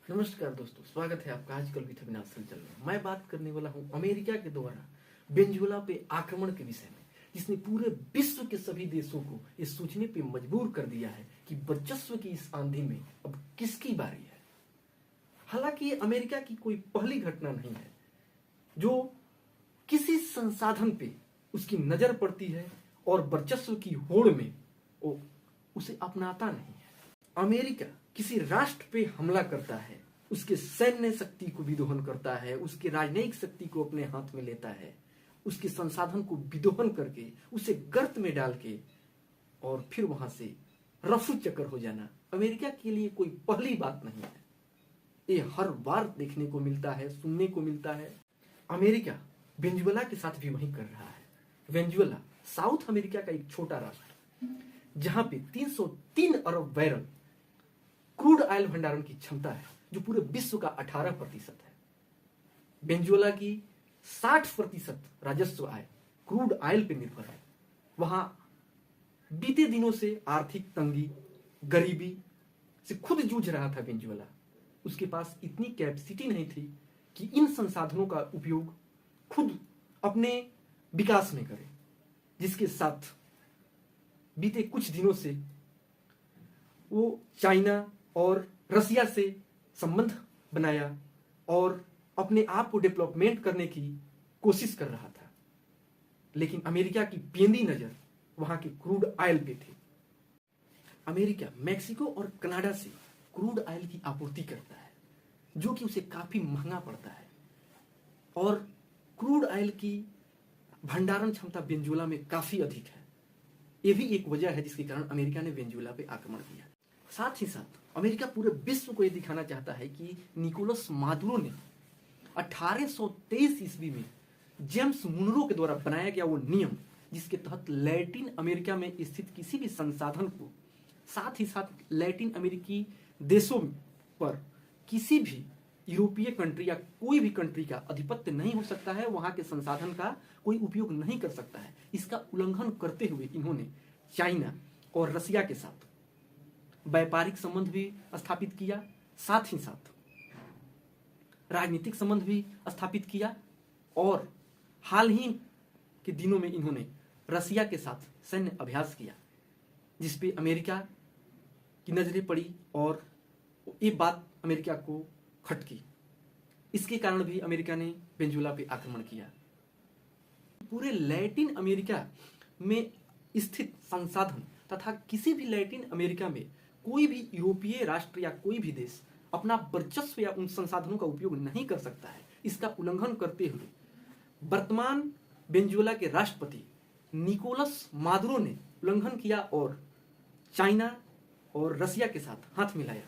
नमस्कार दोस्तों, स्वागत है आपका आजकल भी अविनाश हलचल में। मैं बात करने वाला हूं अमेरिका के द्वारा वेनेजुएला पे आक्रमण के विषय में, जिसने पूरे विश्व के सभी देशों को ये सोचने पे मजबूर कर दिया है कि वर्चस्व की इस आंधी में अब किसकी बारी है। हालांकि ये अमेरिका की कोई पहली घटना नहीं है जो किसी संसाधन पे उसकी नजर पड़ती है और वर्चस्व की होड़ में वो उसे अपनाता नहीं है। अमेरिका किसी राष्ट्र पे हमला करता है, उसके सैन्य शक्ति को विदोहन करता है, उसके राजनयिक शक्ति को अपने हाथ में लेता है, उसके संसाधन को विदोहन करके उसे गर्त में डाल के और फिर वहां से रफू चक्कर हो जाना अमेरिका के लिए कोई पहली बात नहीं है। ये हर बार देखने को मिलता है, सुनने को मिलता है। अमेरिका वेनेजुएला के साथ भी वही कर रहा है। वेनेजुएला साउथ अमेरिका का एक छोटा राष्ट्र जहां पे 303 अरब बैरल क्रूड ऑयल भंडारण की क्षमता है, जो पूरे विश्व का 18% है। वेनेजुएला की 60% राजस्व आय क्रूड ऑयल पे निर्भर है। वहां बीते दिनों से आर्थिक तंगी, गरीबी से खुद जूझ रहा था वेनेजुएला। उसके पास इतनी कैपेसिटी नहीं थी कि इन संसाधनों का उपयोग खुद अपने विकास में करे, जिसके साथ बीते कुछ दिनों से वो चाइना और रसिया से संबंध बनाया और अपने आप को डेवलपमेंट करने की कोशिश कर रहा था। लेकिन अमेरिका की पेंदी नजर वहां के क्रूड ऑयल पे थी। अमेरिका मैक्सिको और कनाडा से क्रूड ऑयल की आपूर्ति करता है, जो कि उसे काफी महंगा पड़ता है। और क्रूड ऑयल की भंडारण क्षमता वेनेजुएला में काफी अधिक है। यह भी एक वजह है जिसके कारण अमेरिका ने वेनेजुएला पे आक्रमण किया। साथ ही साथ अमेरिका पूरे विश्व को यह दिखाना चाहता है कि निकोलस मादुरो ने 1823 ईस्वी में जेम्स मुनरो के द्वारा बनाया गया वो नियम, जिसके तहत लैटिन अमेरिका में स्थित किसी भी संसाधन को, साथ ही साथ लैटिन अमेरिकी देशों पर किसी भी यूरोपीय कंट्री या कोई भी कंट्री का आधिपत्य नहीं हो सकता है, वहां के संसाधन का कोई उपयोग नहीं कर सकता है। इसका उल्लंघन करते हुए इन्होंने चाइना और रसिया के साथ व्यापारिक संबंध भी स्थापित किया, साथ ही साथ राजनीतिक संबंध भी स्थापित किया। और हाल ही के दिनों में इन्होंने रसिया के साथ सैन्य अभ्यास किया, जिसपे अमेरिका की नजरें पड़ी और ये बात अमेरिका को खटकी। इसके कारण भी अमेरिका ने वेनेजुएला पे आक्रमण किया। पूरे लैटिन अमेरिका में स्थित संसाधन तथा किसी भी लैटिन अमेरिका में कोई भी यूरोपीय राष्ट्र या कोई भी देश अपना वर्चस्व या उन संसाधनों का उपयोग नहीं कर सकता है। इसका उल्लंघन करते हुए वर्तमान वेनेजुएला के राष्ट्रपति निकोलस मादुरो ने उल्लंघन किया और चाइना और रसिया के साथ हाथ मिलाया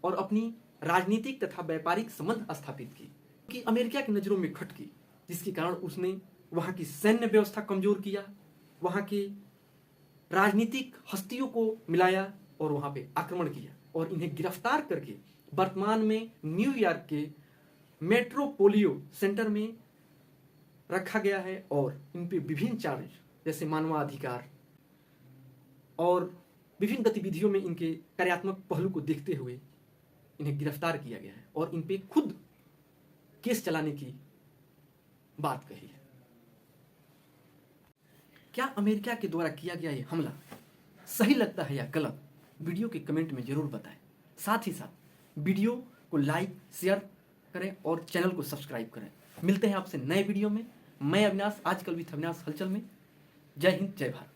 और अपनी राजनीतिक तथा व्यापारिक संबंध स्थापित की, कि अमेरिका की नजरों में खटकी, जिसके कारण उसने वहां की सैन्य व्यवस्था कमजोर किया, वहां के राजनीतिक हस्तियों को मिलाया और वहां पे आक्रमण किया और इन्हें गिरफ्तार करके वर्तमान में न्यूयॉर्क के मेट्रोपोलियो सेंटर में रखा गया है। और इन पे विभिन्न चार्ज जैसे मानवाधिकार और विभिन्न गतिविधियों में इनके कार्यात्मक पहलू को देखते हुए इन्हें गिरफ्तार किया गया है और इन पे खुद केस चलाने की बात कही है। क्या अमेरिका के द्वारा किया गया ये हमला सही लगता है या गलत? वीडियो के कमेंट में जरूर बताएं। साथ ही साथ वीडियो को लाइक शेयर करें और चैनल को सब्सक्राइब करें। मिलते हैं आपसे नए वीडियो में। मैं अविनाश, आजकल भी अविनाश हलचल में। जय हिंद, जय भारत।